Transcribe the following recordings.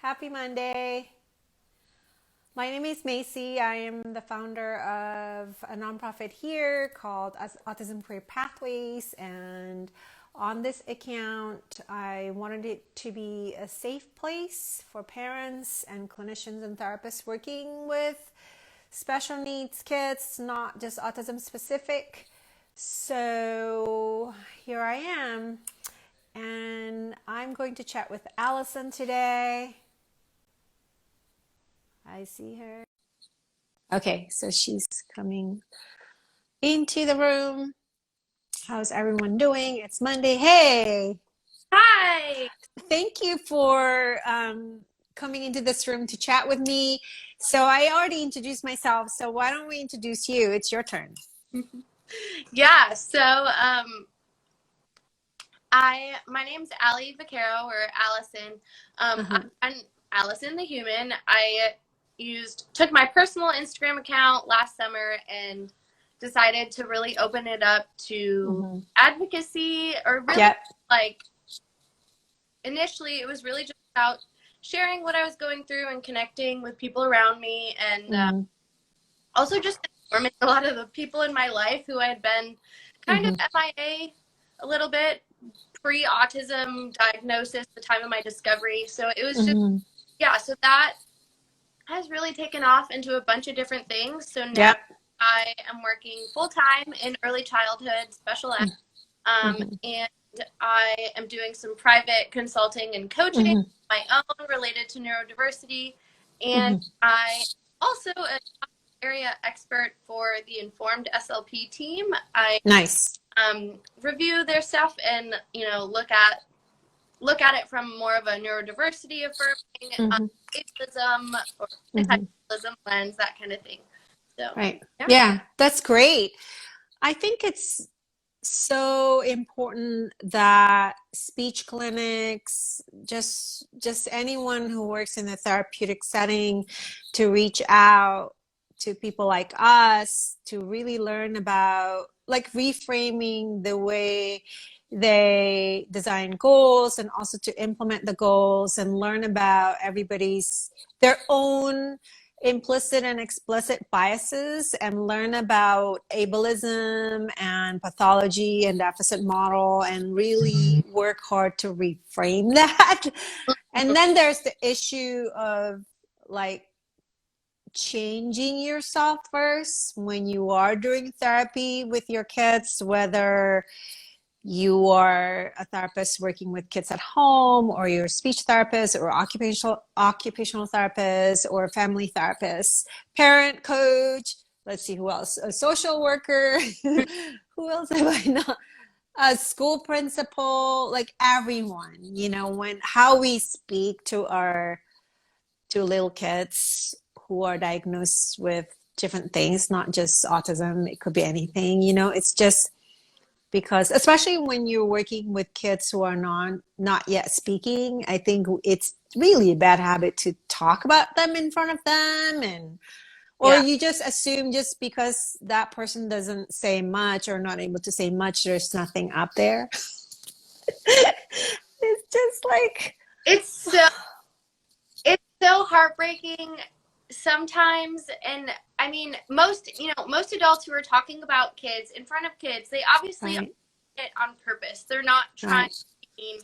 Happy Monday. My name is Macy. I am the founder of a nonprofit here called Autism Career Pathways. And on this account, I wanted it to be a safe place for parents and clinicians and therapists working with special needs kids, not just autism specific. So here I am, and I'm going to chat with Allison today. I see her. Okay, so she's coming into the room. How's everyone doing? It's Monday. Hey, Hi. thank you for coming into this room to chat with me. So I already introduced myself. So why don't we introduce you? It's your turn. Yeah, my name's Vacarro or Allison. Uh-huh. I'm Allison the human. I took my personal Instagram account last summer and decided to really open it up to Mm-hmm. advocacy, or really Yep. like initially it was really just about sharing what I was going through and connecting with people around me, and Mm-hmm. also just informing a lot of the people in my life who I had been kind of Mm-hmm. MIA a little bit pre-autism diagnosis, the time of my discovery. So it was just, Mm-hmm. yeah, so that has really taken off into a bunch of different things. So now Yep. I am working full-time in early childhood special ed, Mm-hmm. and I am doing some private consulting and coaching Mm-hmm. my own related to neurodiversity. And Mm-hmm. I also an area expert for the Informed SLP team. I Nice. review their stuff and look at it from more of a neurodiversity affirming, Mm-hmm. ableism or Mm-hmm. anti-ableism lens, that kind of thing. So Right. yeah. Yeah, that's great. I think it's so important that speech clinics, just anyone who works in a therapeutic setting, to reach out to people like us to really learn about like reframing the way they design goals, and also to implement the goals and learn about everybody's their own implicit and explicit biases, and learn about ableism and pathology and deficit model, and really work hard to reframe that. And then there's the issue of like changing yourself first when you are doing therapy with your kids, whether you are a therapist working with kids at home, or you're a speech therapist, or occupational therapist, or family therapist, parent coach. Let's see who else. A social worker. Who else have I not? A school principal. Like everyone, when how we speak to little kids who are diagnosed with different things, not just autism. It could be anything. It's just because, especially when you're working with kids who are not yet speaking, I think it's really a bad habit to talk about them in front of them, and or Yeah. you just assume just because that person doesn't say much or not able to say much, there's nothing up there. It's just like, It's so it's so heartbreaking sometimes. And I mean, most adults who are talking about kids in front of kids, they obviously are right, doing it on purpose. They're not trying right. to be mean.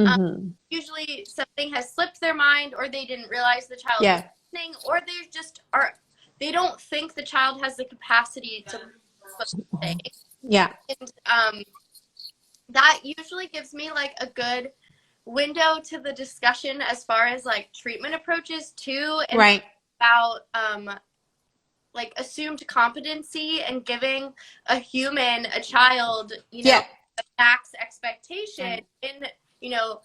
um, Mm-hmm. Usually something has slipped their mind, or they didn't realize the child was Yeah, listening, or they don't think the child has the capacity to say. yeah, And that usually gives me like a good window to the discussion as far as like treatment approaches too, and right. about like assumed competency and giving a child, Yeah, a max expectation right, in, you know,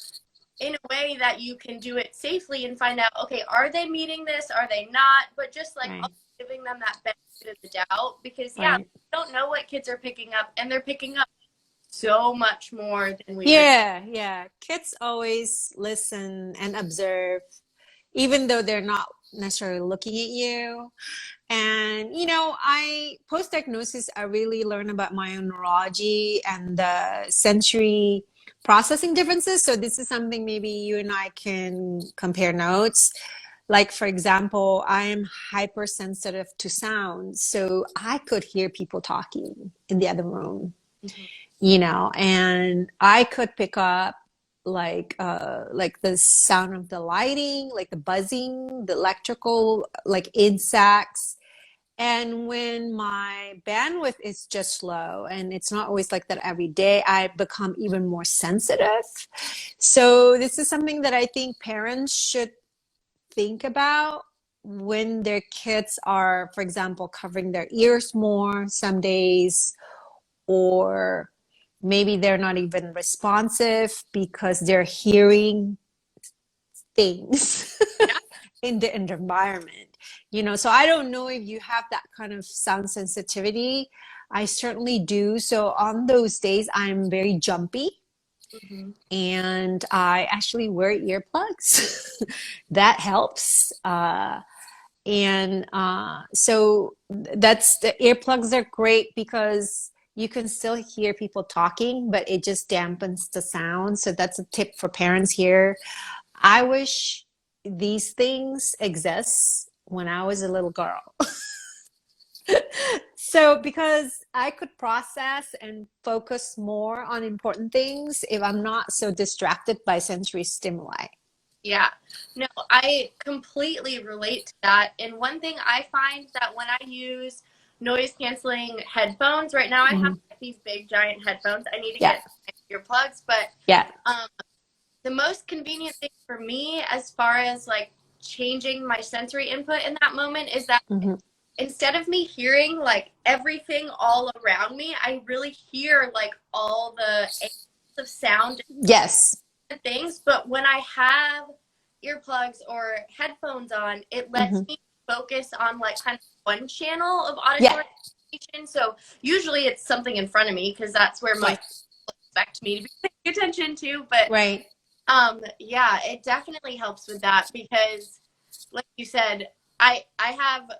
in a way that you can do it safely and find out, okay, are they meeting this? Are they not? But just like right, also giving them that benefit of the doubt, because yeah, right. we don't know what kids are picking up, and they're picking up so much more than we really. Yeah, yeah. Kids always listen and observe, even though they're not necessarily looking at you. And, I post diagnosis, I really learn about my own neurology and the sensory. processing differences. So this is something maybe you and I can compare notes. Like, for example, I am hypersensitive to sound. So I could hear people talking in the other room, Mhm. and I could pick up like the sound of the lighting, like the buzzing, the electrical, like insects. And when my bandwidth is just low, and it's not always like that every day, I become even more sensitive. So this is something that I think parents should think about when their kids are, for example, covering their ears more some days, or maybe they're not even responsive because they're hearing things Yeah. in the environment. So I don't know if you have that kind of sound sensitivity. I certainly do. So on those days, I'm very jumpy, Mhm. and I actually wear earplugs. That helps. So that's the earplugs are great because you can still hear people talking, but it just dampens the sound. So that's a tip for parents here. I wish these things exist when I was a little girl. So because I could process and focus more on important things if I'm not so distracted by sensory stimuli. Yeah. No, I completely relate to that. And one thing I find that when I use noise canceling headphones, right now I have Mhm. these big giant headphones. I need to Yeah, get earplugs, but yeah. um, the most convenient thing for me as far as like changing my sensory input in that moment is that Mhm. instead of me hearing like everything all around me, I really hear like all the angles of sound Yes. and things. But when I have earplugs or headphones on, it lets Mhm. me focus on like kind of one channel of Yeah. auditory information. So usually it's something in front of me because that's where most Right. people expect me to be paying attention to. But Right. yeah, it definitely helps with that because like you said, I have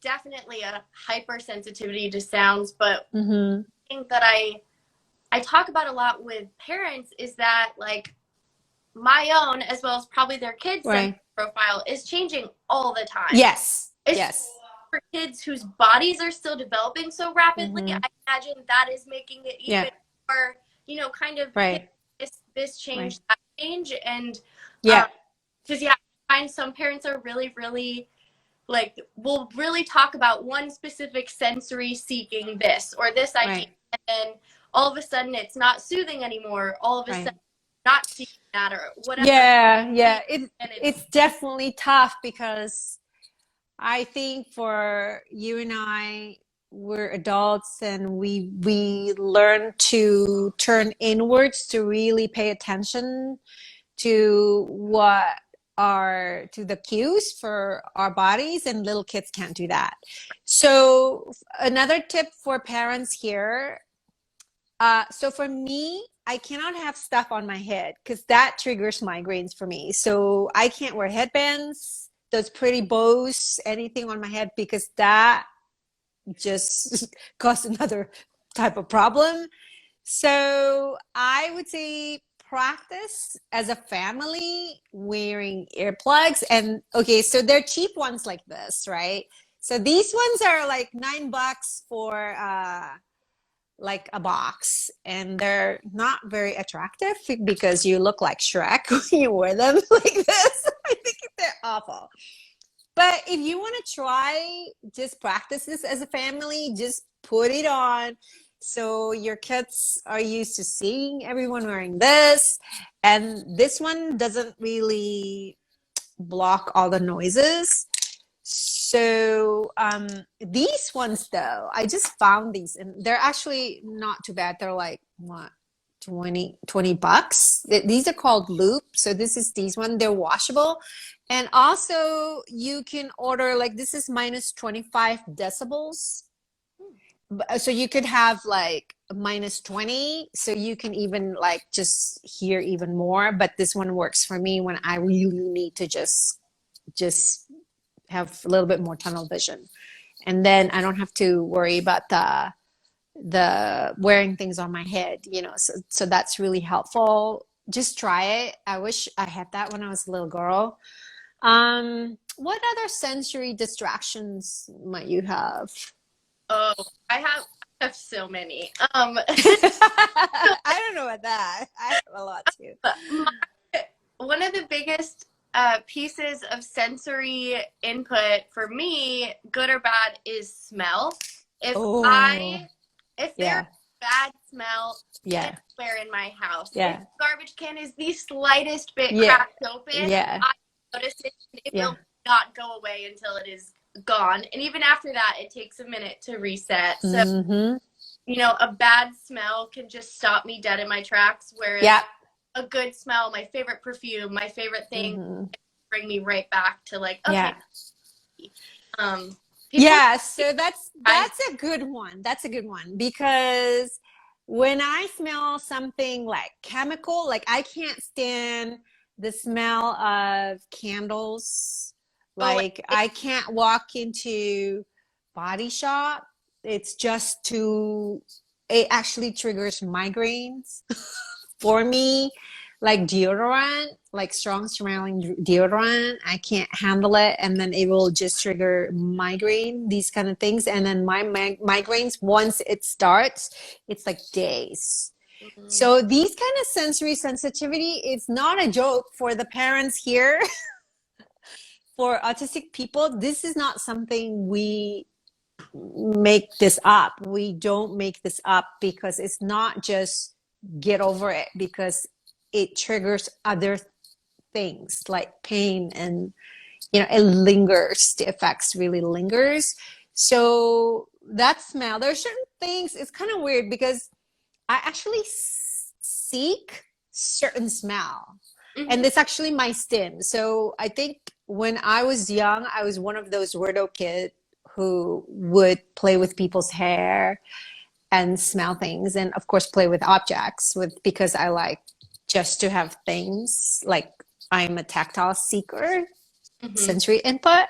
definitely a hypersensitivity to sounds, but Mhm. one thing that I talk about a lot with parents is that like my own as well as probably their kids' sensory Right. profile is changing all the time. Yes. Especially Yes. for kids whose bodies are still developing so rapidly, Mhm. I imagine that is making it Yeah. even more, kind of hit Right. this change, Right. that change. And Yeah. because yeah, I find some parents are really, really like will really talk about one specific sensory seeking this or this idea, Right. and then all of a sudden it's not soothing anymore. All of a sudden Right. not seeking that or whatever. Yeah. Yeah. And it's It's definitely tough because I think for you and I, we're adults and we learn to turn inwards to really pay attention to to the cues for our bodies, and little kids can't do that. So another tip for parents here, so for me, I cannot have stuff on my head because that triggers migraines for me. So I can't wear headbands, those pretty bows, anything on my head, because that just causes another type of problem. So I would say practice as a family wearing earplugs. And okay, so they're cheap ones like this, right? So these ones are like $9 for like a box, and they're not very attractive because you look like Shrek when you wear them like this. I think they're awful. But if you want to try just practice this as a family, just put it on so your kids are used to seeing everyone wearing this. And this one doesn't really block all the noises. So these ones though, I just found these and they're actually not too bad. They're like what, 20 bucks. These are called Loop. So this is these one. They're washable. And also you can order like this is minus 25 decibels. So you could have like minus 20. So you can even like just hear even more. But this one works for me when I really need to just have a little bit more tunnel vision. And then I don't have to worry about the wearing things on my head, so that's really helpful. Just try it. I wish I had that when I was a little girl. What other sensory distractions might you have? Oh, I have so many. I don't know about that. I have a lot too. One of the biggest pieces of sensory input for me, good or bad, is smell. If Oh, if yeah, there's bad smell yeah, anywhere in my house, if yeah, the garbage can is the slightest bit yeah, cracked open, yeah, I notice it. It yeah. will not go away until it is gone. And even after that, it takes a minute to reset. So, Mm-hmm. a bad smell can just stop me dead in my tracks. Whereas Yeah. a good smell, my favorite perfume, my favorite thing, Mm-hmm. bring me right back to like, Yeah. okay, um, people, Yeah, so that's a good one. That's a good one because when I smell something like chemical, like I can't stand the smell of candles. oh, Like I can't walk into body shop. It's just too, it actually triggers migraines for me. Like deodorant, like strong smelling deodorant, I can't handle it, and then it will just trigger migraine, these kind of things. And then my migraines, once it starts, it's like days. mhm. So these kind of sensory sensitivity, it's not a joke for the parents here. For autistic people, this is not something we make this up. We don't make this up because it's not just get over it, because it triggers other things like pain, and it lingers. The effects really lingers. So that smell, there are certain things, it's kind of weird because I actually seek certain smell, and Mhm. it's actually my stim. So I think when I was young, I was one of those weirdo kids who would play with people's hair and smell things, and of course play with objects, with because I like just to have things. Like I'm a tactile seeker, Mhm. sensory input,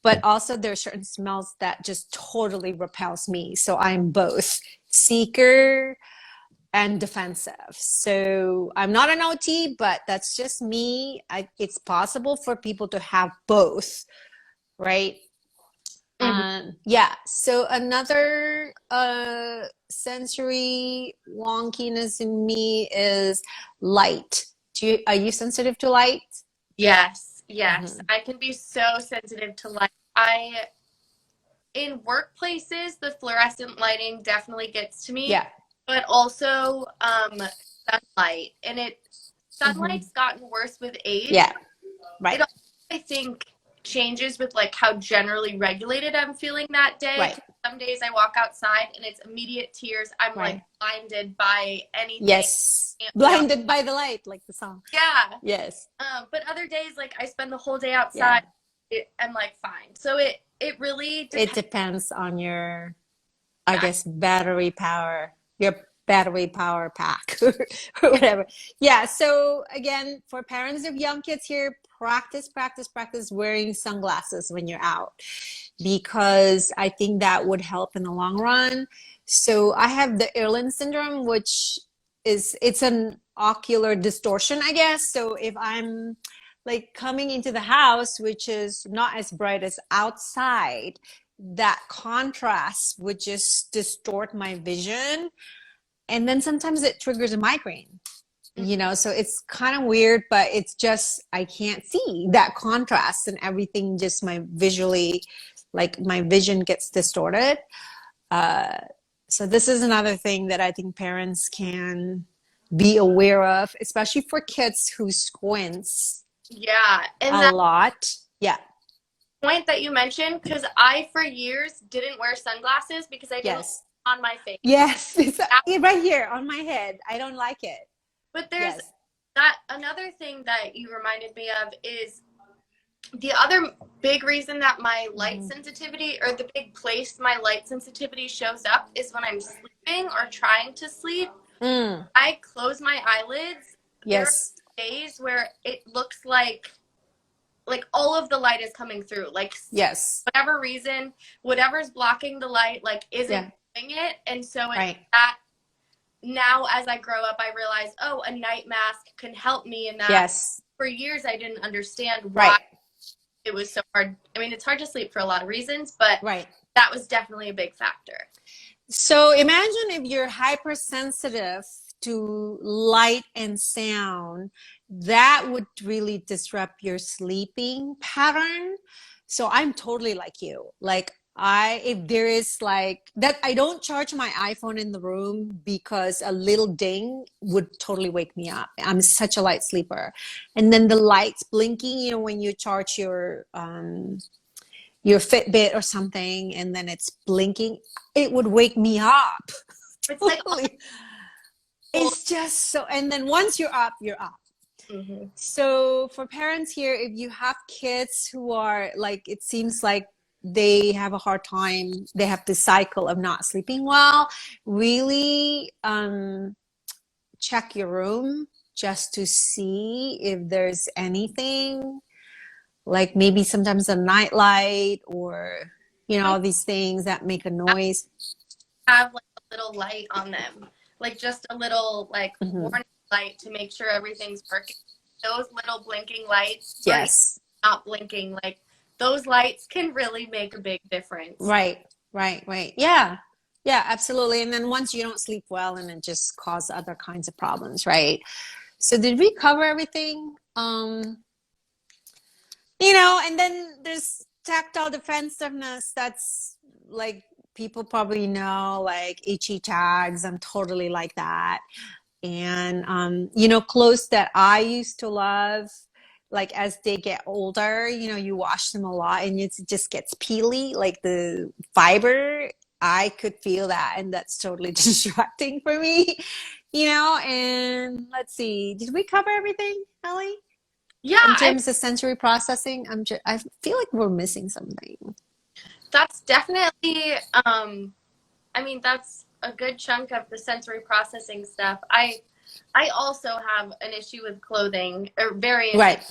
but also there are certain smells that just totally repels me. So I'm both seeker and defensive. So I'm not an OT, but that's just me. It's possible for people to have both, right? Mhm. Yeah. So another sensory wonkiness in me is light. Are you sensitive to light? Yes, yes. Hmm. I can be so sensitive to light. In workplaces, the fluorescent lighting definitely gets to me, Yeah. but also sunlight. And Hmm. sunlight's gotten worse with age. Yeah. Right. It also, I think, changes with like how generally regulated I'm feeling that day. Right. 'Cause some days I walk outside and it's immediate tears. I'm like Right. blinded by anything. Yes. Can't be out. Blinded by the light, like the song. Yeah. Yes. But other days, like I spend the whole day Yeah. outside, I'm like fine. So it really It depends. depends on your, I Yeah. guess, your battery power pack or whatever. Yeah. So again, for parents of young kids here, practice wearing sunglasses when you're out, because I think that would help in the long run. So I have the Irlen syndrome, which it's an ocular distortion, I guess. So if I'm like coming into the house, which is not as bright as outside, that contrast would just distort my vision. And then sometimes it triggers a migraine, so it's kind of weird, but it's just I can't see that contrast, and everything just my vision gets distorted. uh, so this is another thing that I think parents can be aware of, especially for kids who squints Yeah. And a that lot. Yeah. point that you mentioned, because I for years didn't wear sunglasses because I didn't Yes. on my face. Yes. It's That, right here on my head. I don't like it. but there's Yes. that another thing that you reminded me of is the other big reason that my light Mhm. sensitivity, or the big place my light sensitivity shows up, is when I'm sleeping or trying to sleep. Mm. I close my eyelids. There are Yes. days where it looks like all of the light is coming through. Like Yes. whatever reason, whatever's blocking the light, like isn't Yeah. doing it. And so it's Right. that now as I grow up, I realize, oh, a night mask can help me in that. Yes. For years, I didn't understand why Right. it was so hard. I mean, it's hard to sleep for a lot of reasons, but Right. that was definitely a big factor. So imagine if you're hypersensitive to light and sound, that would really disrupt your sleeping pattern. So I'm totally like you. Like if there is like that, I don't charge my iPhone in the room because a little ding would totally wake me up. I'm such a light sleeper. And then the lights blinking, you know, when you charge your Fitbit or something, and then it's blinking, it would wake me up. It's like, Totally. It's just so, and then once you're up, you're up. mm-hmm. So for parents here, if you have kids who are like, it seems like they have a hard time, they have the cycle of not sleeping well, really check your room just to see if there's anything, like maybe sometimes a night light or, you know, all these things that make a noise. Have like a little light on them, like just a little like warning light to make sure everything's working. Those little blinking lights, Yes, not blinking, like those lights can really make a big difference. right. Yeah, absolutely. And then once you don't sleep well, and it just causes other kinds of problems, right? So did we cover everything? You know, and then there's tactile defensiveness. That's like, people probably know, like itchy tags. I'm totally like that. And you know, clothes that I used to love, like as they get older, you know, you wash them a lot and it just gets peely, like the fiber. I could feel that, and that's totally distracting for me, you know. And let's see, did we cover everything, Ellie? Yeah, In terms of sensory processing, I feel like we're missing something. that's definitely I mean, that's a good chunk of the sensory processing stuff. I also have an issue with clothing, or various Right.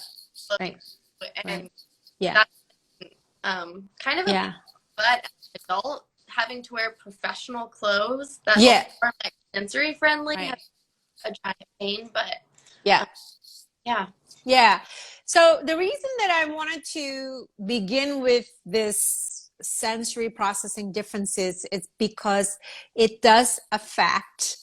clothing, Right. and Right. Yeah. that's kind of a Yeah. but as an adult having to wear professional clothes that Yeah. are like sensory friendly Right. has a giant pain, but Yeah. yeah. Yeah. So the reason that I wanted to begin with this sensory processing differences is because it does affect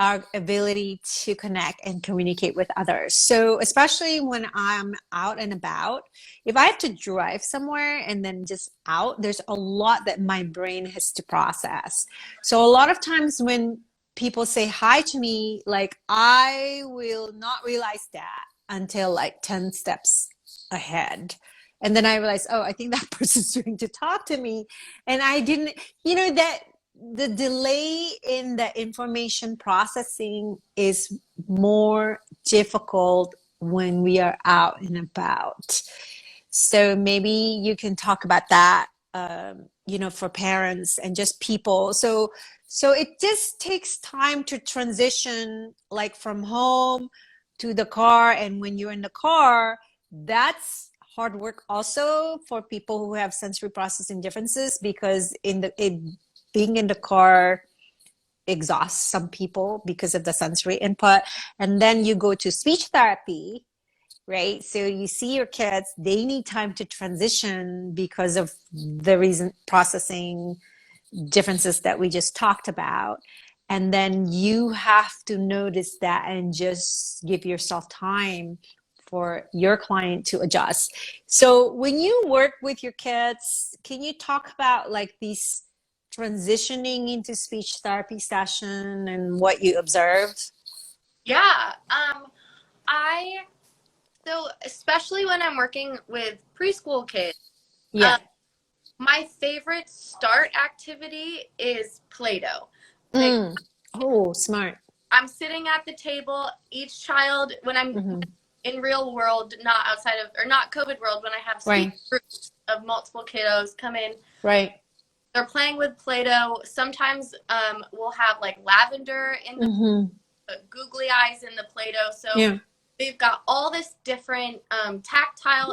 our ability to connect and communicate with others. So especially when I'm out and about, if I have to drive somewhere and then just out, there's a lot that my brain has to process. So a lot of times when people say hi to me, like I will not realize that until like 10 steps ahead. And then I realized, oh, I think that person's trying to talk to me. And I didn't, you know, that the delay in the information processing is more difficult when we are out and about. So maybe you can talk about that, you know, for parents and just people. So it just takes time to transition, like from home to the car. And when you're in the car, that's hard work also for people who have sensory processing differences, because being in the car exhausts some people because of the sensory input. And then you go to speech therapy, right? So you see your kids, they need time to transition because of the reason processing differences that we just talked about. And then you have to notice that and just give yourself time for your client to adjust. So when you work with your kids, can you talk about like these transitioning into speech therapy session and what you observed? Yeah. I so especially when I'm working with preschool kids, Yeah. my favorite start activity is Play-Doh. Oh, smart. I'm sitting at the table. Each child, when I'm in real world, not outside of, or not COVID world, when I have groups of multiple kiddos come in, they're playing with Play-Doh. Sometimes we'll have like lavender in the googly eyes in the Play-Doh. So they've got all this different tactile.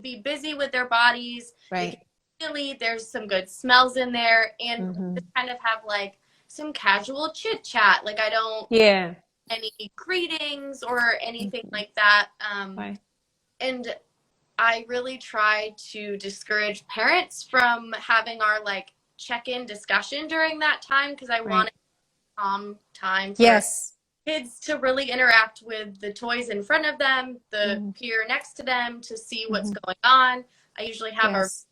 Be busy with their bodies. Right. ideally there's some good smells in there, and Mm-hmm. just kind of have like some casual chit chat. Like I don't Yeah. any greetings or anything Mm-hmm. like that. Right. And I really try to discourage parents from having our like check-in discussion during that time, because I want Right. a calm time for Yes. kids to really interact with the toys in front of them, the Mm-hmm. peer next to them, to see what's Mm-hmm. going on. I usually have our Yes.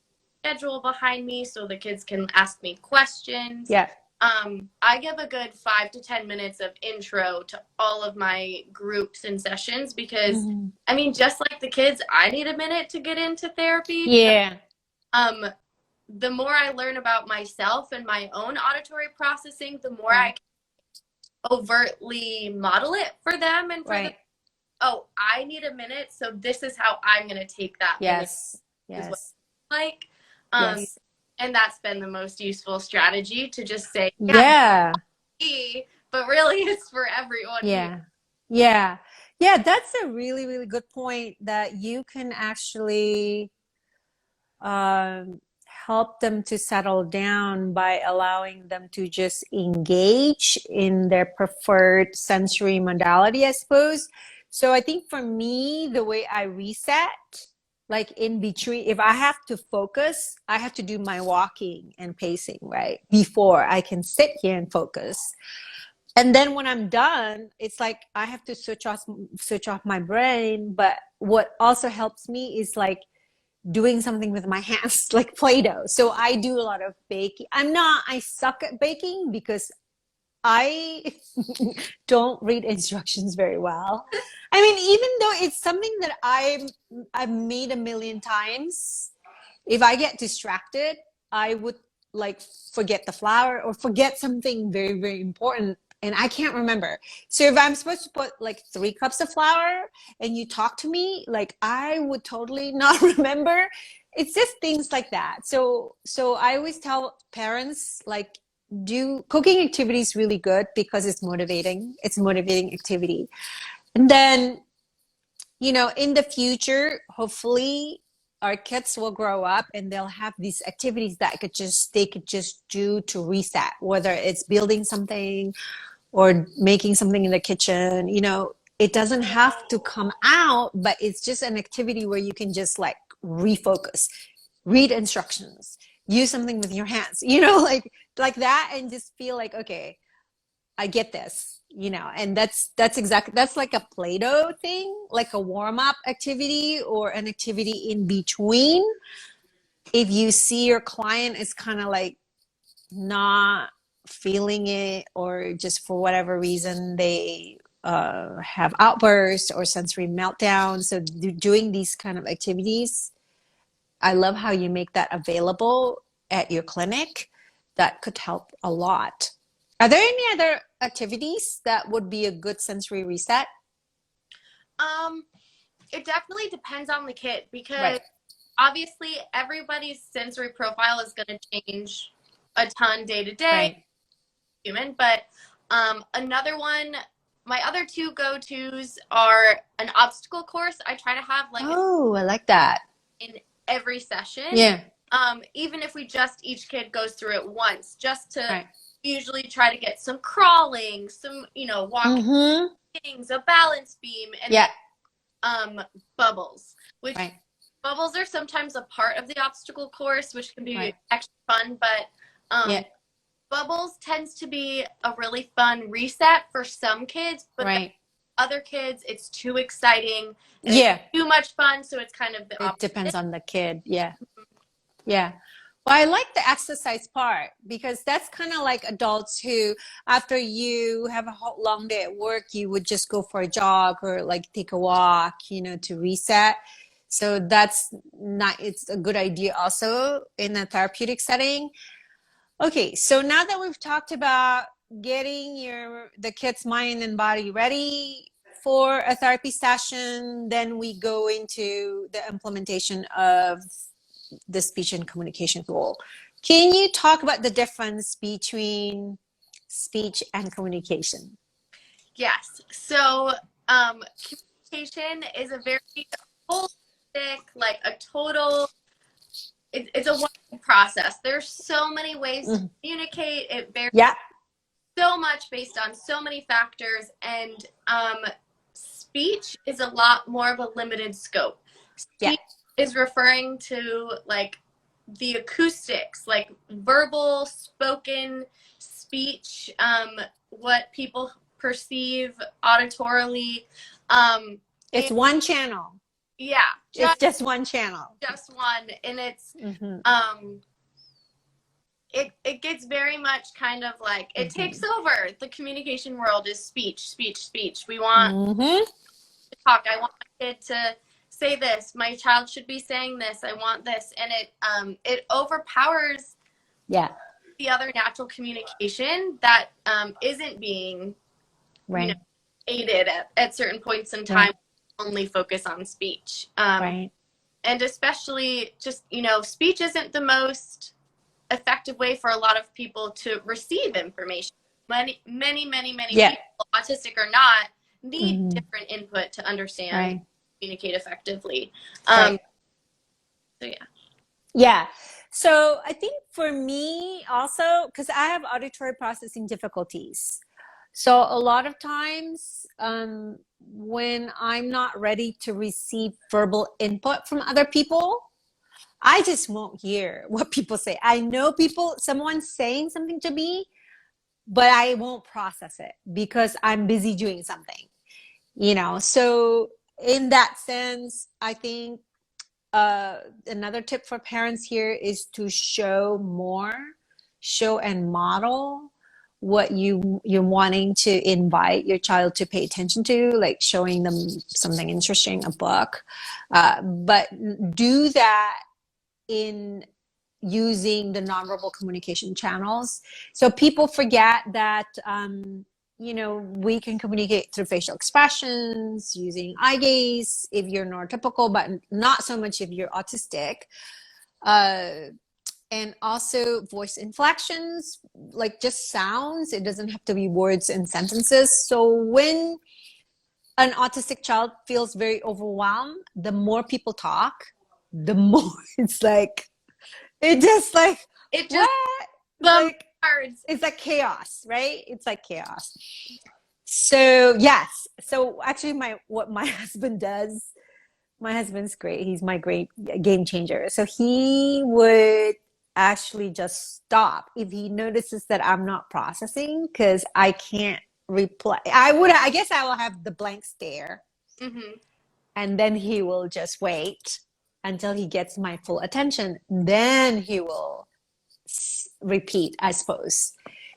schedule behind me so the kids can ask me questions. Yeah. I give a good 5 to 10 minutes of intro to all of my groups and sessions, because Mm-hmm. I mean, just like the kids, I need a minute to get into therapy. Yeah. The more I learn about myself and my own auditory processing, the more I Right. can overtly model it for them and for the, Right. oh, I need a minute, so this is how I'm going to take that minute, Yes. is what Yes. it's like. Yes. And that's been the most useful strategy, to just say, yeah, Yeah. me, but really it's for everyone here. Yeah. Yeah. Yeah. That's a really, really good point that you can actually um, help them to settle down by allowing them to just engage in their preferred sensory modality, I suppose. So I think for me, the way I reset, like in between, if I have to focus, I have to do my walking and pacing, right? Before I can sit here and focus. And then when I'm done, it's like I have to switch off my brain. But what also helps me is like doing something with my hands, like Play-Doh. So I do a lot of baking. I suck at baking because I don't read instructions very well. I mean, even though it's something that I've made a million times, if I get distracted, I would like forget the flour or forget something very, very important. And I can't remember. So if I'm supposed to put like 3 cups of flour and you talk to me, like I would totally not remember. It's just things like that. So I always tell parents like do cooking activities really good because it's motivating. It's a motivating activity. And then in the future, hopefully our kids will grow up and they'll have these activities that they could just do to reset, whether it's building something or making something in the kitchen. It doesn't have to come out, but it's just an activity where you can just like refocus, read instructions, use something with your hands, like that, and just feel like, okay, I get this, and that's like a Play-Doh thing, like a warm-up activity or an activity in between. If you see your client is kind of like not feeling it, or just for whatever reason they have outbursts or sensory meltdowns, so doing these kind of activities, I love how you make that available at your clinic. That could help a lot. Are there any other activities that would be a good sensory reset? It definitely depends on the kid, Right. because obviously everybody's sensory profile is going to change a ton day to day, Right. human. But another one, my other two go-tos are an obstacle course. I try to have like Oh, I like that. in every session. Yeah. Even if we just each kid goes through it once, just to Right. usually try to get some crawling, some walking Mm-hmm. things, a balance beam, and Yeah. bubbles, which Right. bubbles are sometimes a part of the obstacle course, which can be Right. extra fun, but Yeah. bubbles tends to be a really fun reset for some kids, but Right. other kids it's too exciting and Yeah. it's too much fun, so it's kind of the It opposite. depends on the kid. Yeah. Yeah. Well, I like the exercise part because that's kind of like adults who, after you have a long day at work, you would just go for a jog or like take a walk, to reset. So it's a good idea also in a therapeutic setting. Okay, so now that we've talked about getting the kid's mind and body ready for a therapy session, then we go into the implementation of the speech and communication tool. Can you talk about the difference between speech and communication? Yes. So communication is a very holistic, like a total it's a wonderful process. There's so many ways to communicate. It varies so much based on so many factors, and speech is a lot more of a limited scope. Speech is referring to like the acoustics, like verbal, spoken speech, what people perceive auditorily. It's one channel. Yeah. It's just one channel. Just one. And it's, it gets very much kind of like, it takes over. The communication world is speech, speech, speech. We want to talk. I want my kid to say this. My child should be saying this. I want this. And it overpowers the other natural communication that isn't being you know, aided at certain points in time. Only focus on speech. And especially just, you know, speech isn't the most effective way for a lot of people to receive information. Many people, autistic or not, need different input to understand, communicate effectively. So So I think for me also, because I have auditory processing difficulties, so a lot of times when I'm not ready to receive verbal input from other people, I just won't hear what people say. I know someone's saying something to me, but I won't process it because I'm busy doing something, you know? So in that sense, I think another tip for parents here is to show and model what you're wanting to invite your child to pay attention to, like showing them something interesting, a book, but do that in using the nonverbal communication channels. So people forget that you know, we can communicate through facial expressions, using eye gaze if you're neurotypical, but not so much if you're autistic. And also voice inflections, like just sounds. It doesn't have to be words and sentences. So when an autistic child feels very overwhelmed, the more people talk, the more it's like, it's like chaos, right? It's like chaos. So yes. So actually what my husband does, my husband's great. He's my great game changer. So he would actually just stop if he notices that I'm not processing, because I can't reply. I guess I will have the blank stare, and then he will just wait until he gets my full attention. Then he will repeat, I suppose,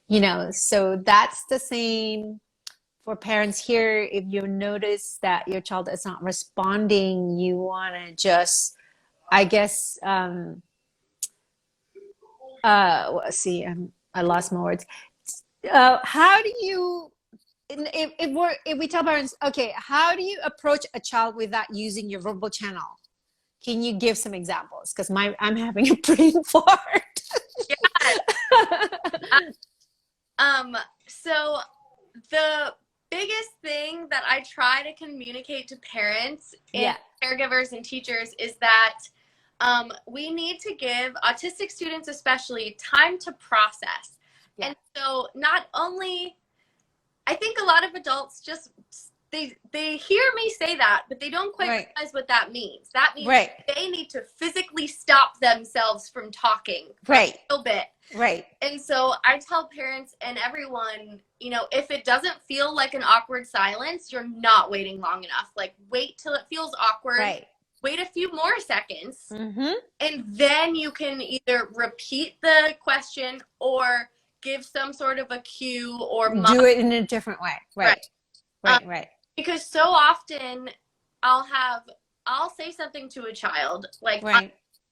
you know. So that's the same for parents here. If you notice that your child is not responding, you want to just, I guess, let's see, I lost my words. How do you, if we tell parents, okay, how do you approach a child without using your verbal channel? Can you give some examples? Because I'm having a brain fart. So the biggest thing that I try to communicate to parents and caregivers and teachers is that we need to give autistic students especially time to process. And so not only, I think a lot of adults just, they hear me say that, but they don't quite realize what that means. That means they need to physically stop themselves from talking for a little bit. And so I tell parents and everyone, you know, if it doesn't feel like an awkward silence, you're not waiting long enough. Like, wait till it feels awkward. Wait a few more seconds. And then you can either repeat the question or give some sort of a cue or do it in a different way. Right. Because so often I'll say something to a child, like,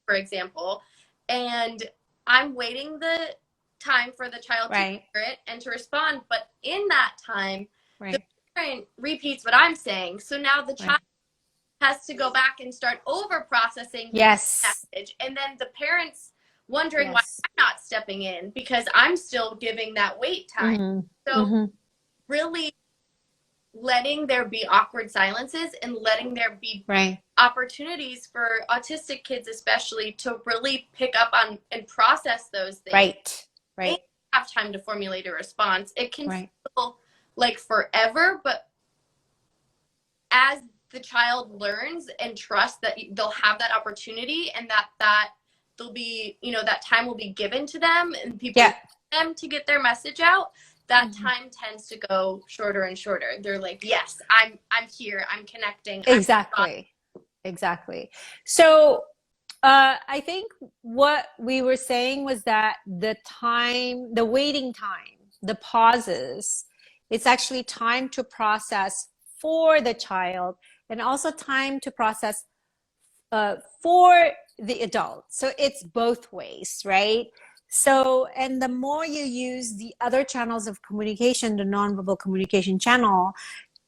for example, and I'm waiting the time for the child to hear it and to respond. But in that time, the parent repeats what I'm saying. So now the child has to go back and start over processing the message. And then the parents wondering why I'm not stepping in because I'm still giving that wait time. So really letting there be awkward silences and letting there be opportunities for autistic kids especially to really pick up on and process those things. And have time to formulate a response. It can feel like forever, but as the child learns and trusts that they'll have that opportunity and that they'll be, you know, that time will be given to them and people them to get their message out, that time tends to go shorter and shorter. They're like, yes, I'm here, I'm connecting. Exactly. So I think what we were saying was that the waiting time, the pauses, it's actually time to process for the child and also time to process for the adult. So it's both ways, right? So, and the more you use the other channels of communication, the nonverbal communication channel,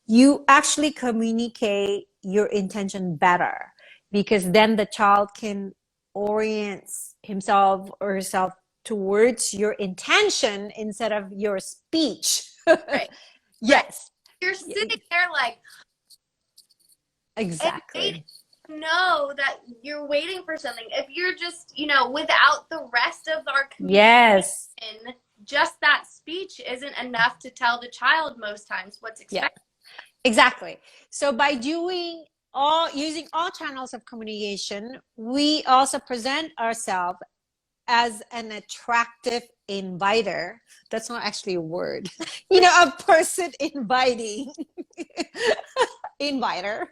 you actually communicate your intention better, because then the child can orient himself or herself towards your intention instead of your speech. Yes. You're sitting there like, exactly. Know that you're waiting for something. If you're just, you know, without the rest of our communication, just that speech isn't enough to tell the child most times what's expected. Exactly. So by using all channels of communication, we also present ourselves as an attractive inviter. That's not actually a word. You know, a person inviting. Inviter.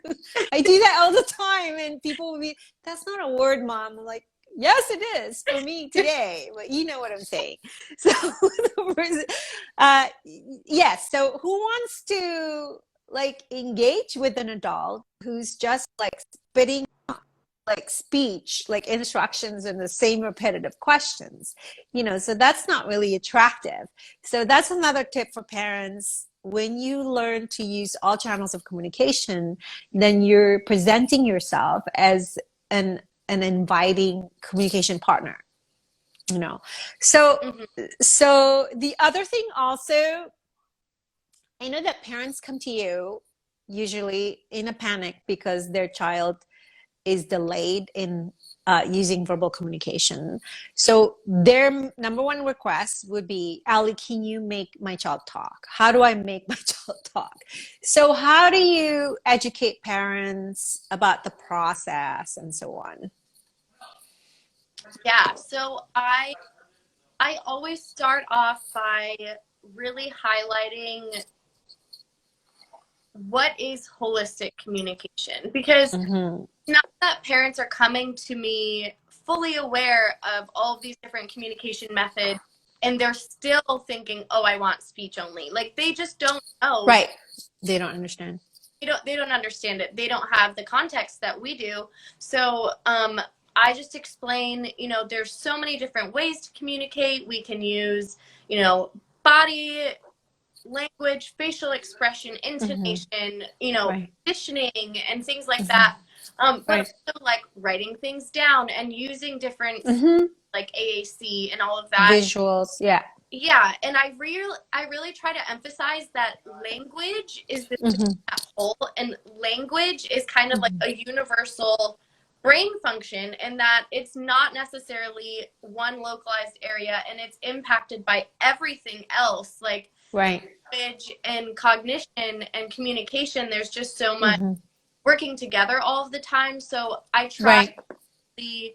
I do that all the time, and people will be, that's not a word, Mom. I'm like, yes, it is for me today. But you know what I'm saying. So, yes. So, who wants to like engage with an adult who's just like spitting like speech, like instructions and the same repetitive questions, you know, so that's not really attractive. So that's another tip for parents. When you learn to use all channels of communication, then you're presenting yourself as an inviting communication partner, you know. So so the other thing also, I know that parents come to you usually in a panic because their child is delayed in using verbal communication. So their number one request would be, Ali, can you make my child talk? How do I make my child talk? So how do you educate parents about the process and so on? Yeah, so I always start off by really highlighting what is holistic communication, because not that parents are coming to me fully aware of all of these different communication methods and they're still thinking, oh, I want speech only. Like they just don't know. Right. They don't understand. They don't understand it. They don't have the context that we do. So I just explain, you know, there's so many different ways to communicate. We can use, you know, body language, facial expression, intonation, you know, positioning and things like that. But also like writing things down and using different like AAC and all of that. Visuals, Yeah, and I really try to emphasize that language is the that whole, and language is kind of like a universal brain function, and that it's not necessarily one localized area, and it's impacted by everything else, like language and cognition and communication. There's just so much working together all of the time. So I try to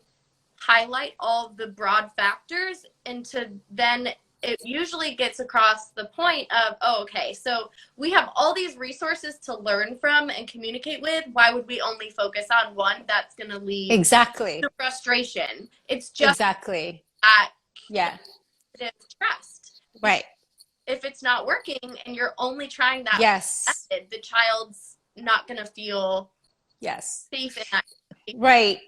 highlight all of the broad factors, and to then it usually gets across the point of, oh, okay, so we have all these resources to learn from and communicate with. Why would we only focus on one? That's going to lead to frustration. It's just that trust. Right. If it's not working and you're only trying that method, the child's not going to feel safe in that. Right.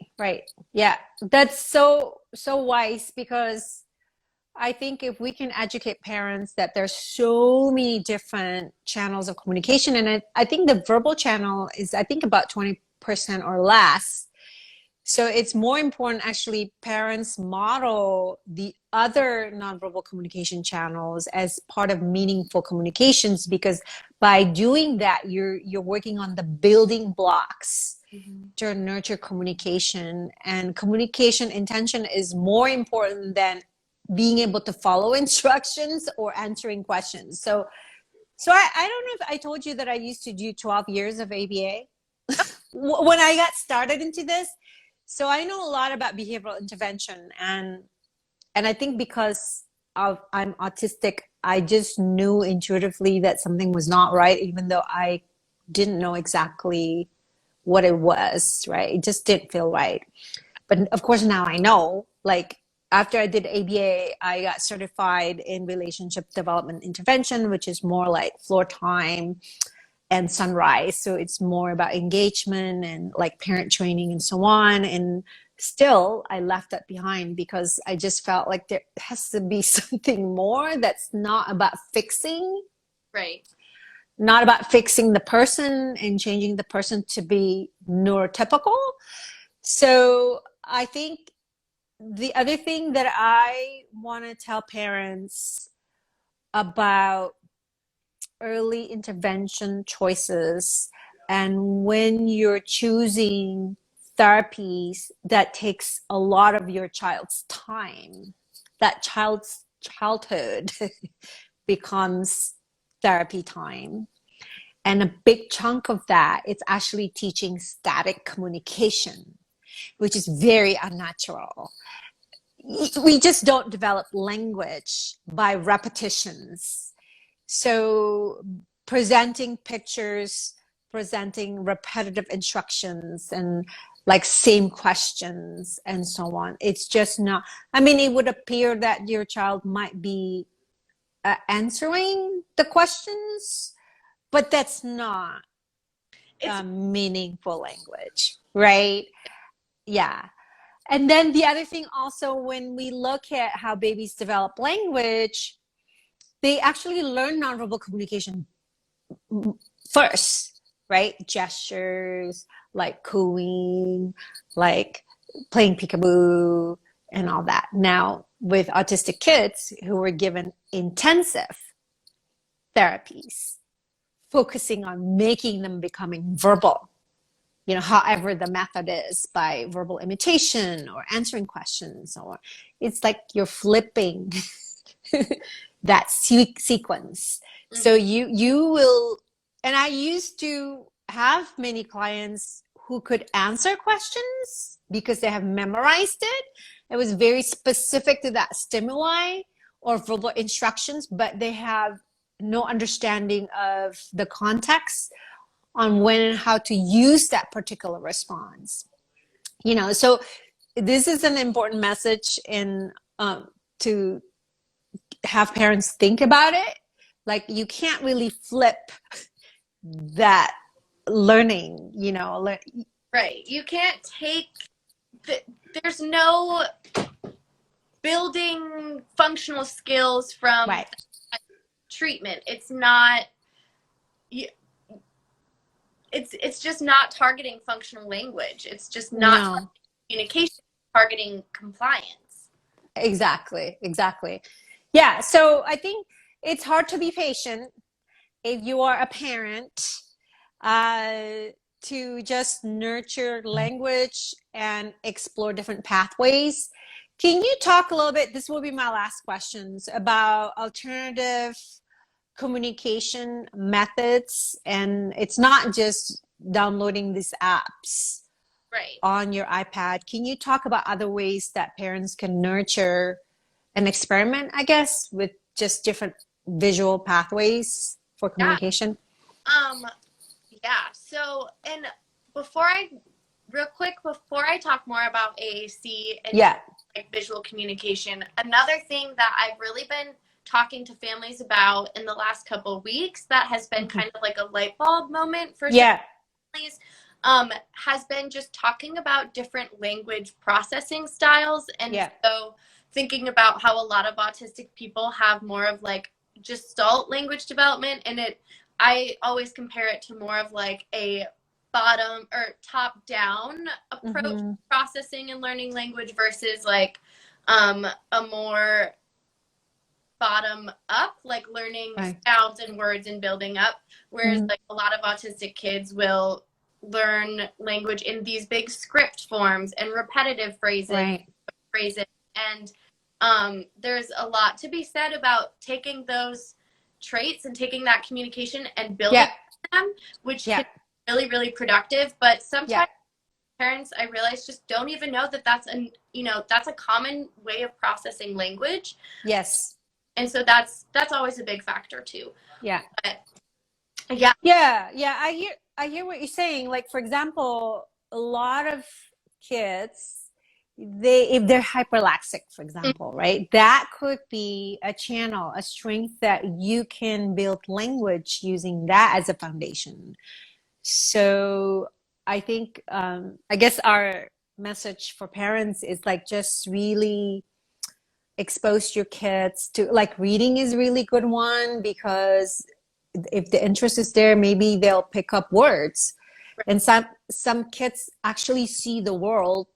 Yeah. That's so wise, because I think if we can educate parents that there's so many different channels of communication, and I think the verbal channel is, I think, about 20% or less. So it's more important actually parents model the other nonverbal communication channels as part of meaningful communications, because by doing that you're working on the building blocks to nurture communication, and communication intention is more important than being able to follow instructions or answering questions. So I don't know if I told you that I used to do 12 years of ABA when I got started into this. So I know a lot about behavioral intervention, and I think because I'm autistic, I just knew intuitively that something was not right, even though I didn't know exactly what it was, right? It just didn't feel right. But of course now I know, like after I did ABA, I got certified in relationship development intervention, which is more like floor time and sunrise. So it's more about engagement and like parent training and so on. And still I left that behind because I just felt like there has to be something more that's not about fixing. Right. Not about fixing the person and changing the person to be neurotypical. So I think the other thing that I want to tell parents about early intervention choices, and when you're choosing therapies that takes a lot of your child's time, that child's childhood becomes therapy time. And a big chunk of that, it's actually teaching static communication, which is very unnatural. We just don't develop language by repetitions. So presenting pictures, presenting repetitive instructions and like same questions and so on. It's just not, I mean, it would appear that your child might be answering the questions, but that's not meaningful language, right? Yeah. And then the other thing also, when we look at how babies develop language, they actually learn nonverbal communication first, right? Gestures, like cooing, like playing peekaboo, and all that. Now, with autistic kids who were given intensive therapies, focusing on making them becoming verbal, you know, however the method is, by verbal imitation or answering questions, or it's like you're flipping that sequence. So you will, and I used to have many clients who could answer questions because they have memorized it. It was very specific to that stimuli or verbal instructions, but they have no understanding of the context on when and how to use that particular response. You know, so this is an important message in to have parents think about it. Like you can't really flip that learning, you know. Right. You can't take there's no building functional skills from Right. treatment. It's not it's just not targeting functional language. It's just not communication, targeting compliance. Exactly. Yeah, so I think it's hard to be patient if you are a parent, to just nurture language and explore different pathways. Can you talk a little bit, this will be my last questions, about alternative communication methods? And it's not just downloading these apps on your iPad. Can you talk about other ways that parents can nurture an experiment, I guess, with just different visual pathways for communication? Yeah. So, and before I talk more about AAC and like visual communication, another thing that I've really been talking to families about in the last couple of weeks that has been kind of like a light bulb moment for some families, has been just talking about different language processing styles. And so thinking about how a lot of autistic people have more of like gestalt language development, and I always compare it to more of like a bottom or top down approach to processing and learning language versus like a more bottom up, like learning sounds and words and building up, whereas like a lot of autistic kids will learn language in these big script forms and repetitive phrases and there's a lot to be said about taking those traits and taking that communication and building them, which can be really, really productive. But sometimes parents, I realize, just don't even know that that's that's a common way of processing language. Yes. And so that's always a big factor too. Yeah. But, I hear what you're saying. Like, for example, a lot of kids, if they're hyperlexic, for example, right, that could be a channel, a strength that you can build language using that as a foundation. So I think, I guess our message for parents is like, just really expose your kids to, like, reading is a really good one, because if the interest is there, maybe they'll pick up words. And some kids actually see the world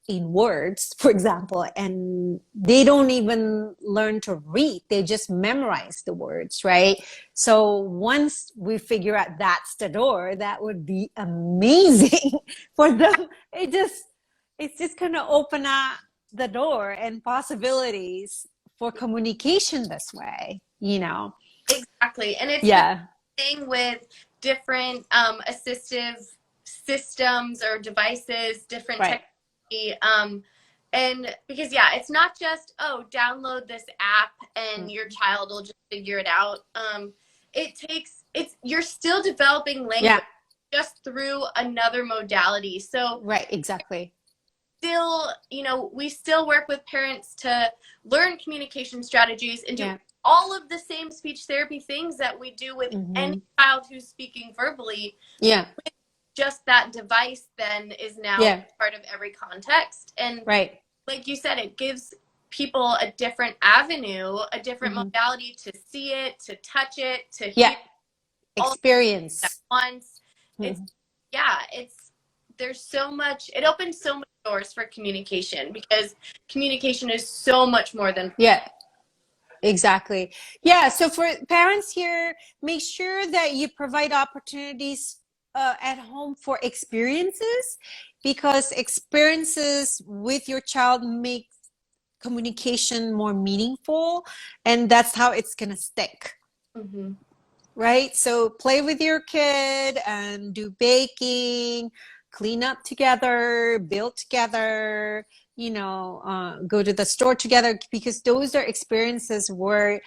in words, for example, and they don't even learn to read, they just memorize the words, right? So once we figure out that's the door, that would be amazing for them. It's just gonna open up the door and possibilities for communication this way, Exactly. And it's the thing with different assistive systems or devices, different technology. And because, it's not just, download this app and your child will just figure it out. You're still developing language just through another modality. So exactly. Still, we still work with parents to learn communication strategies and do all of the same speech therapy things that we do with any child who's speaking verbally. Just that device then is now part of every context. And like you said, it gives people a different avenue, a different modality to see it, to touch it, to hear experience at once. There's so much, it opens so many doors for communication, because communication is so much more than exactly. So for parents here, make sure that you provide opportunities at home for experiences, because experiences with your child make communication more meaningful, and that's how it's gonna stick. Right? So play with your kid and do baking, clean up together, build together, go to the store together, because those are experiences where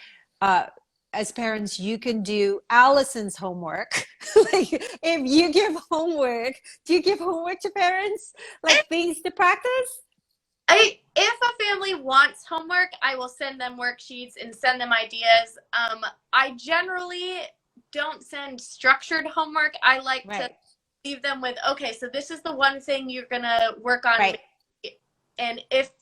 as parents, you can do Allison's homework. Like, if you give homework, do you give homework to parents? Like, things to practice? If a family wants homework, I will send them worksheets and send them ideas. I generally don't send structured homework. I like to leave them with, okay, so this is the one thing you're going to work on. And if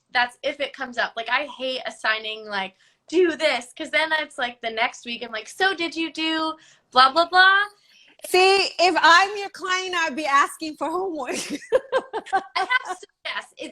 it comes up, like, I hate assigning, like, do this, because then it's like the next week I'm like, so did you do blah blah blah? See, if I'm your client, I'd be asking for homework.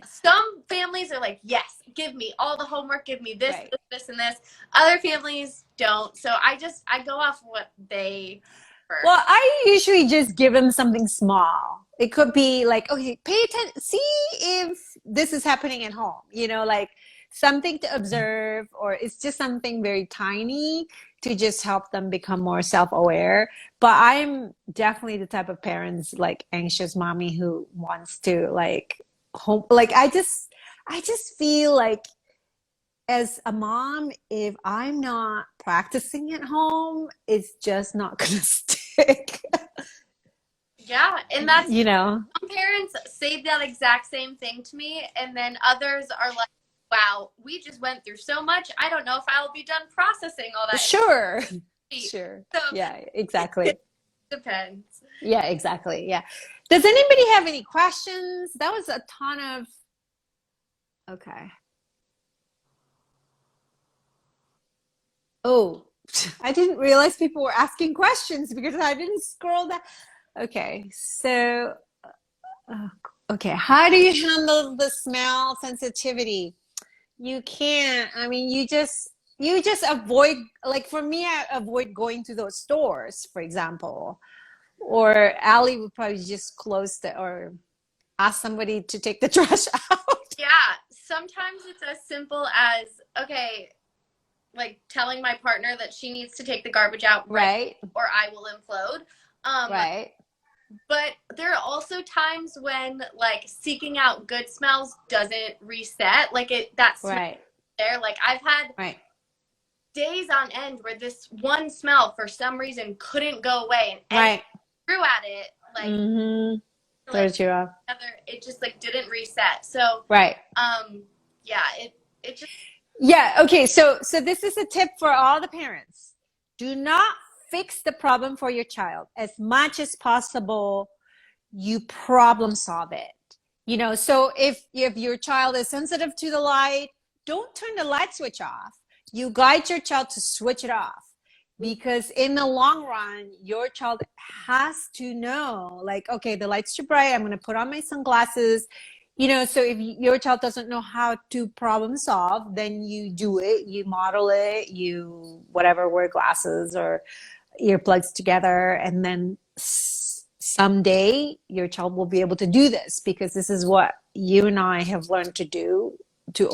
Some families are like, yes, give me all the homework, give me this, this, and this. Other families don't. So I go off what they prefer. Well, I usually just give them something small. It could be like, okay, pay attention, see if this is happening at home, like something to observe, or it's just something very tiny to just help them become more self-aware. But I'm definitely the type of parents, like anxious mommy, who wants to like home. Like, I just feel like, as a mom, if I'm not practicing at home, it's just not gonna stick. And that's, some parents say that exact same thing to me, and then others are like, wow, we just went through so much, I don't know if I will be done processing all that. Sure. So, Exactly. It depends. Exactly. Does anybody have any questions? That was a ton of... Okay. Oh, I didn't realize people were asking questions, because I didn't scroll that. Okay, so uh, okay, how do you handle the smell sensitivity? You can't. I mean, you just avoid, like for me, I avoid going to those stores, for example. Or Allie would probably just close the or ask somebody to take the trash out. Yeah, sometimes it's as simple as, okay, like telling my partner that she needs to take the garbage out Right. or I will implode. Right. But there are also times when like seeking out good smells doesn't reset. Like that smell Right. there. Like I've had Right. days on end where this one smell for some reason couldn't go away, and Right. threw at it like Mm-hmm. like Throws you off. it just like didn't reset. So Right. yeah, it just Yeah. Okay. So this is a tip for all the parents. Do not fix the problem for your child. As much as possible, you problem solve it. So if your child is sensitive to the light, don't turn the light switch off. You guide your child to switch it off, because in the long run, your child has to know, like, okay, the light's too bright, I'm going to put on my sunglasses. So if your child doesn't know how to problem solve, then you do it, you model it, you whatever, wear glasses or earplugs together, and then someday your child will be able to do this, because this is what you and I have learned to do, to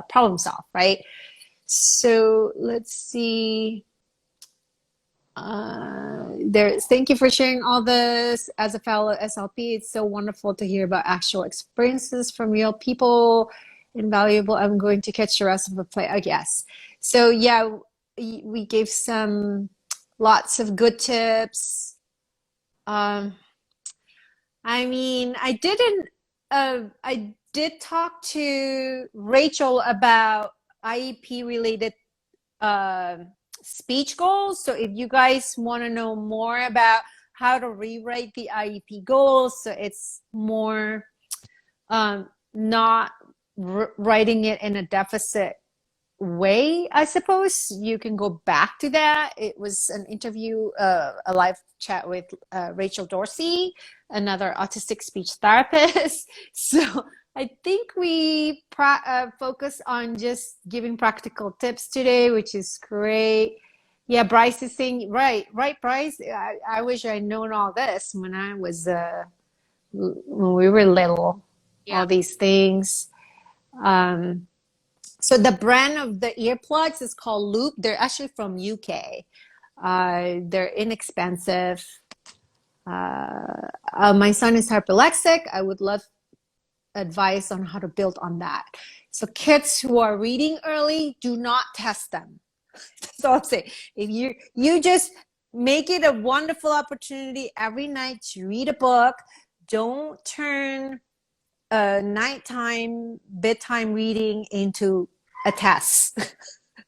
problem solve, right? So let's see. Thank you for sharing all this. As a fellow SLP, it's so wonderful to hear about actual experiences from real people. Invaluable. I'm going to catch the rest of the play. I guess. So yeah, we gave lots of good tips. I mean, I did talk to Rachel about IEP related uh, speech goals. So if you guys want to know more about how to rewrite the IEP goals, so it's more not writing it in a deficit way, I suppose, you can go back to that. It was an interview, a live chat with Rachel Dorsey, another autistic speech therapist. So I think we focus on just giving practical tips today, which is great. Yeah, Bryce is saying, right, Bryce. I wish I'd known all this when we were little, all these things. So the brand of the earplugs is called Loop. They're actually from UK. They're inexpensive. My son is hyperlexic. I would love advice on how to build on that. So kids who are reading early, do not test them. That's all I'm saying. If you just make it a wonderful opportunity every night to read a book. Don't turn nighttime bedtime reading into a test.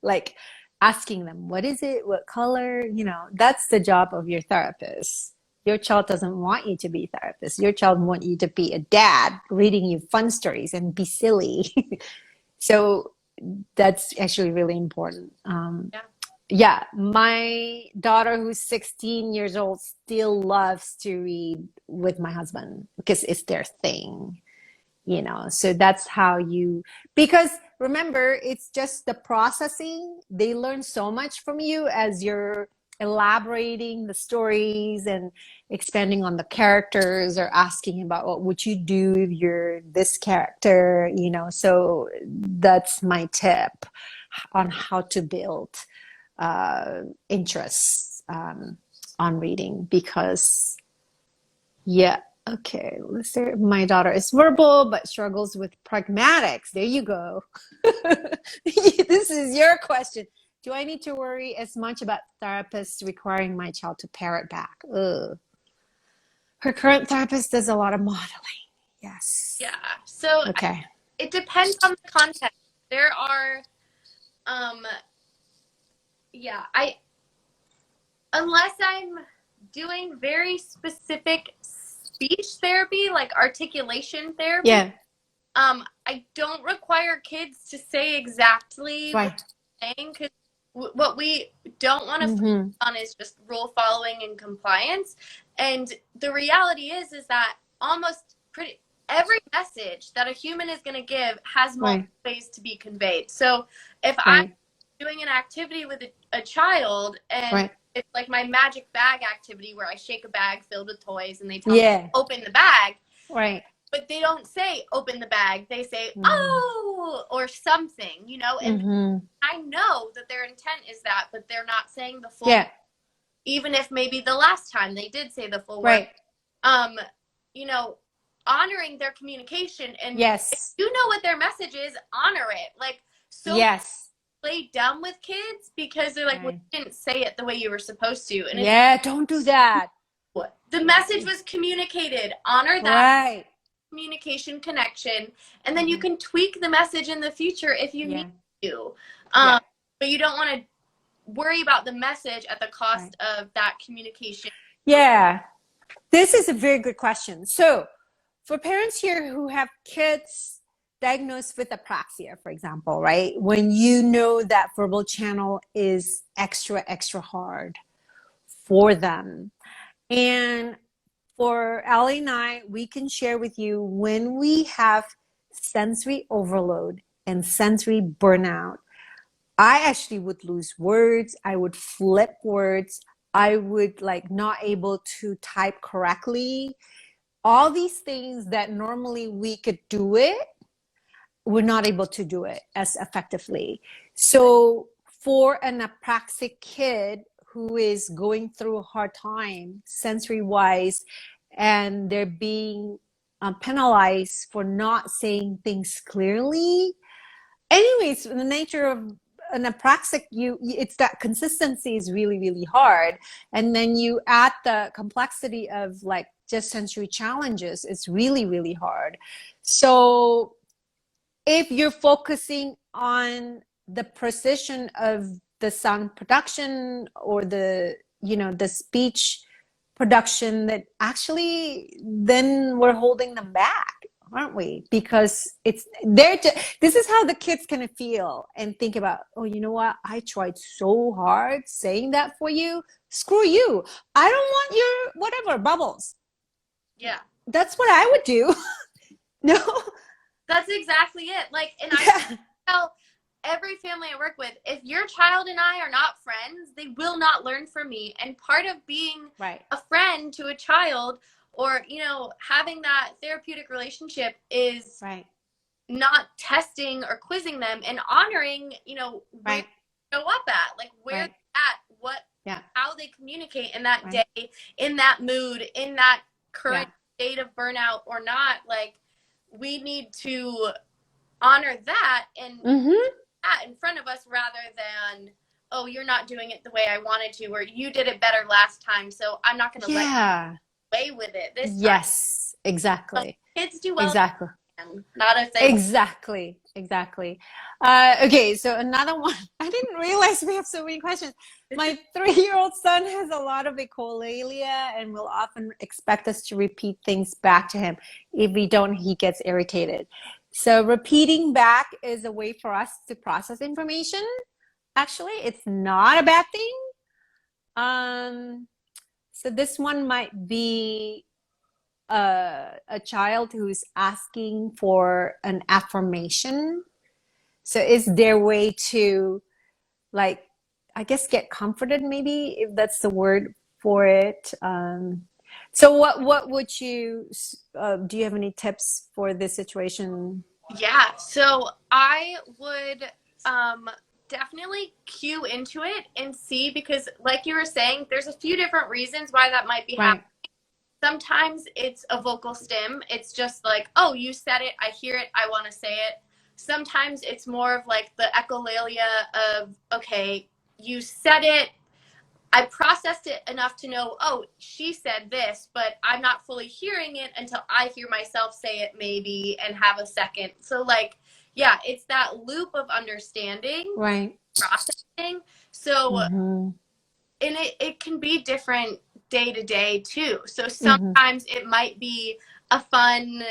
Like asking them, what is it, what color, that's the job of your therapist. Your child doesn't want you to be a therapist. Your child wants you to be a dad reading you fun stories and be silly. So that's actually really important. Yeah, my daughter, who's 16 years old, still loves to read with my husband because it's their thing. So that's how because remember, it's just the processing. They learn so much from you as you're elaborating the stories and expanding on the characters, or asking about what would you do if you're this character. So that's my tip on how to build interest on reading, because yeah. Okay, let's say my daughter is verbal but struggles with pragmatics. There you go. This is your question. Do I need to worry as much about therapists requiring my child to parrot back? Ugh. Her current therapist does a lot of modeling. Yes. Yeah. So okay. It depends on the context. There are, unless I'm doing very specific speech therapy, like articulation therapy. Yeah. I don't require kids to say exactly what they're saying, because what we don't want to focus on is just rule following and compliance. And the reality is that almost every message that a human is going to give has multiple ways to be conveyed. So if I'm doing an activity with a child and it's like my magic bag activity where I shake a bag filled with toys and they tell me open the bag. But they don't say open the bag. They say, oh, or something, you know, and I know that their intent is that, but they're not saying the full word, even if maybe the last time they did say the full word. You know, honoring their communication, and if you know what their message is, honor it. Like, so play dumb with kids because they're like, well, you didn't say it the way you were supposed to. And don't do that. The message was communicated. Honor that communication connection, and then you can tweak the message in the future if you need to. But you don't want to worry about the message at the cost of that communication. This is a very good question. So for parents here who have kids diagnosed with apraxia, for example, right? When you know that verbal channel is extra hard for them. And for Allie and I, we can share with you when we have sensory overload and sensory burnout, I actually would lose words. I would flip words. I would like not able to type correctly. All these things that normally we could do it, we're not able to do it as effectively. So for an apraxic kid who is going through a hard time sensory wise, and they're being penalized for not saying things clearly. Anyways, the nature of an apraxic, it's that consistency is really hard, and then you add the complexity of like just sensory challenges. It's really hard. So if you're focusing on the precision of the sound production or the speech production, that actually then we're holding them back, aren't we? Because it's there to, this is how the kids can feel and think about, oh, you know what, I tried so hard saying that for you, screw you, I don't want your whatever bubbles. That's what I would do. No, that's exactly it. Like, and I tell every family I work with, if your child and I are not friends, they will not learn from me. And part of being a friend to a child, or, you know, having that therapeutic relationship is not testing or quizzing them and honoring, you know, where they show up at, like where they're at, what, how they communicate in that day, in that mood, in that current state of burnout or not. Like, we need to honor that and that in front of us, rather than, oh, you're not doing it the way I wanted to, or you did it better last time, so I'm not going to let you away with it this time. Exactly. Kids do well. Not if they exactly. Okay, so another one. I didn't realize we have so many questions. My 3-year-old son has a lot of echolalia and will often expect us to repeat things back to him. If we don't, he gets irritated. So repeating back is a way for us to process information. Actually, it's not a bad thing. So this one might be a child who's asking for an affirmation. So is their way to, like, I guess, get comforted, maybe, if that's the word for it. So what would you, do you have any tips for this situation? Yeah, so I would definitely cue into it and see, because like you were saying, there's a few different reasons why that might be happening. Sometimes it's a vocal stim. It's just like, oh, you said it, I hear it, I want to say it. Sometimes it's more of like the echolalia of, okay, you said it, I processed it enough to know, oh, she said this, but I'm not fully hearing it until I hear myself say it maybe and have a second. So like, yeah, it's that loop of understanding, processing. So, and it can be different day to day too. So sometimes it might be a fun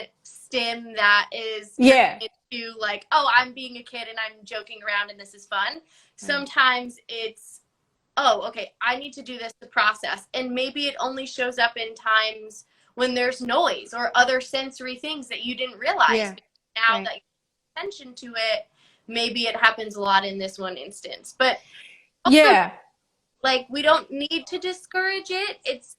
stim that is into like, oh, I'm being a kid and I'm joking around and this is fun. Sometimes it's, oh, okay, I need to do this to process. And maybe it only shows up in times when there's noise or other sensory things that you didn't realize. Now that you pay attention to it, maybe it happens a lot in this one instance. But also, like, we don't need to discourage it. It's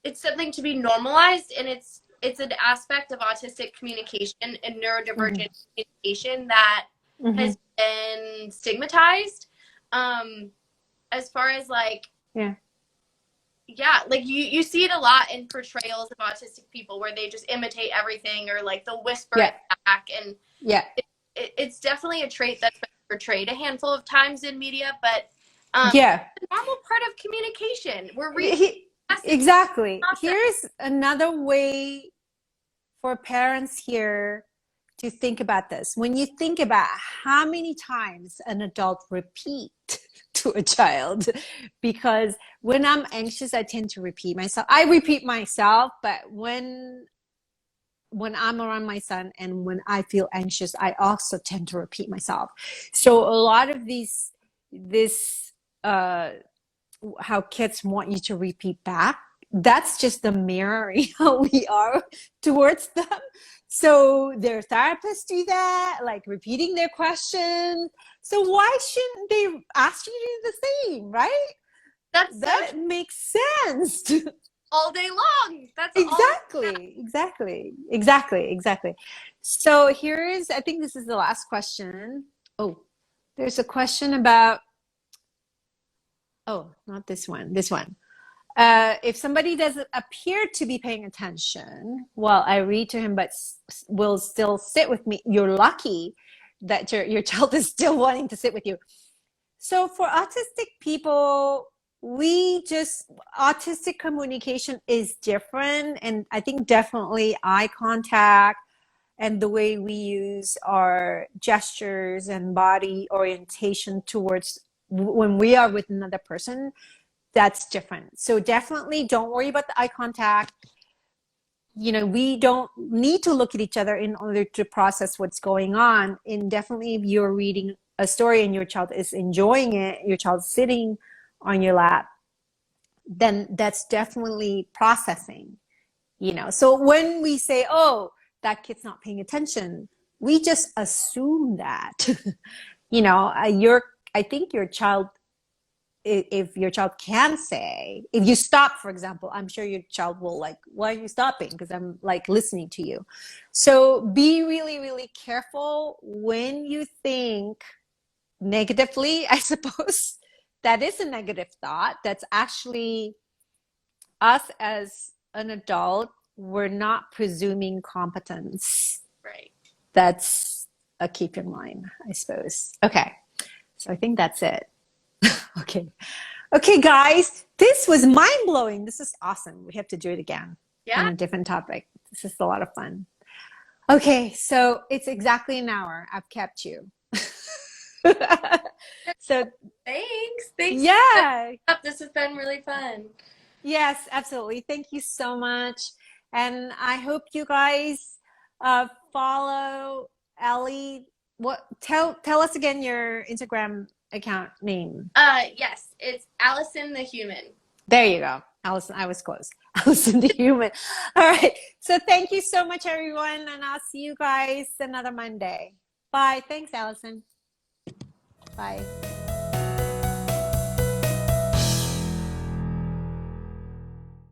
it's something to be normalized, and it's an aspect of autistic communication and neurodivergent communication that has been stigmatized. As far as like like you see it a lot in portrayals of autistic people where they just imitate everything, or like they'll whisper it back, and it's definitely a trait that's been portrayed a handful of times in media, but it's a normal part of communication. We're exactly. Here's another way for parents here to think about this. When you think about how many times an adult repeat to a child, because when I'm anxious, I tend to repeat myself. I repeat myself, but when I'm around my son and when I feel anxious, I also tend to repeat myself. So a lot of how kids want you to repeat back, that's just the mirroring how we are towards them. So their therapists do that, like repeating their questions. So why shouldn't they ask you to do the same, right? That makes sense. All day long. That's exactly. So here's, I think this is the last question. Oh, there's a question about, oh, not this one, this one. If somebody doesn't appear to be paying attention while I read to him, but will still sit with me, you're lucky that your child is still wanting to sit with you. So for autistic people, autistic communication is different. And I think definitely eye contact and the way we use our gestures and body orientation towards when we are with another person, that's different. So definitely don't worry about the eye contact. You know, we don't need to look at each other in order to process what's going on. And definitely if you're reading a story and your child is enjoying it, your child's sitting on your lap, then that's definitely processing, you know. So when we say, oh, that kid's not paying attention, we just assume that, you know, I think your child, if your child can say, if you stop, for example, I'm sure your child will like, why are you stopping? Because I'm like listening to you. So be really, really careful when you think negatively, I suppose. That is a negative thought. That's actually us as an adult. We're not presuming competence. Right. That's a keep in mind, I suppose. Okay. So I think that's it. Okay, guys, this was mind-blowing. This is awesome. We have to do it again on a different topic. This is a lot of fun. Okay, so it's exactly an hour. I've kept you. So thanks. Yeah. This has been really fun. Yes, absolutely. Thank you so much. And I hope you guys follow Ellie. Tell us again your Instagram account name. Yes, it's Allison the Human. There you go. Allison, I was close. Allison the Human. All right. So thank you so much, everyone. And I'll see you guys another Monday. Bye. Thanks, Allison. Bye.